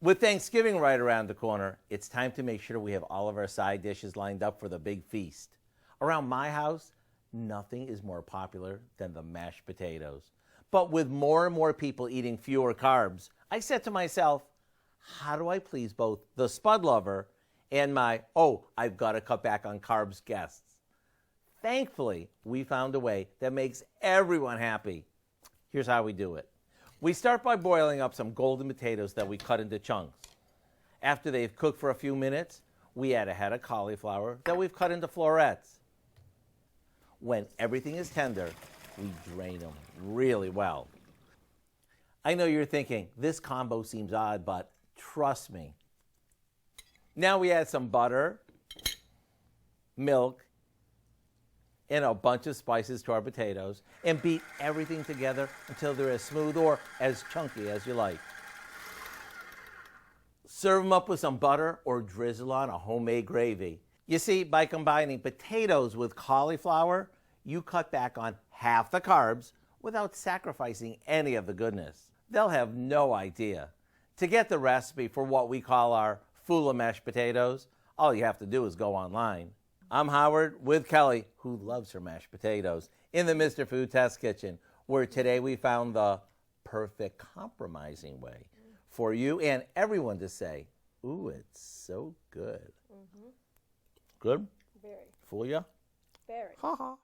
With Thanksgiving right around the corner, it's time to make sure we have all of our side dishes lined up for the big feast. Around my house, nothing is more popular than the mashed potatoes. But with more and more people eating fewer carbs, I said to myself, how do I please both the spud lover and my, oh, I've got to cut back on carbs guests? Thankfully, we found a way that makes everyone happy. Here's how we do it. We start by boiling up some golden potatoes that we cut into chunks. After they've cooked for a few minutes, we add a head of cauliflower that we've cut into florets. When everything is tender, we drain them really well. I know you're thinking, this combo seems odd, but trust me. Now we add some butter, milk, and a bunch of spices to our potatoes and beat everything together until they're as smooth or as chunky as you like. Serve them up with some butter or drizzle on a homemade gravy. You see, by combining potatoes with cauliflower, you cut back on half the carbs without sacrificing any of the goodness. They'll have no idea. To get the recipe for what we call our full of mashed potatoes, all you have to do is go online. I'm Howard with Kelly, who loves her mashed potatoes, in the Mr. Food Test Kitchen, where today we found the perfect compromising way for you and everyone to say, ooh, it's so good. Mm-hmm. Good? Very. Fool ya? Very. Ha ha.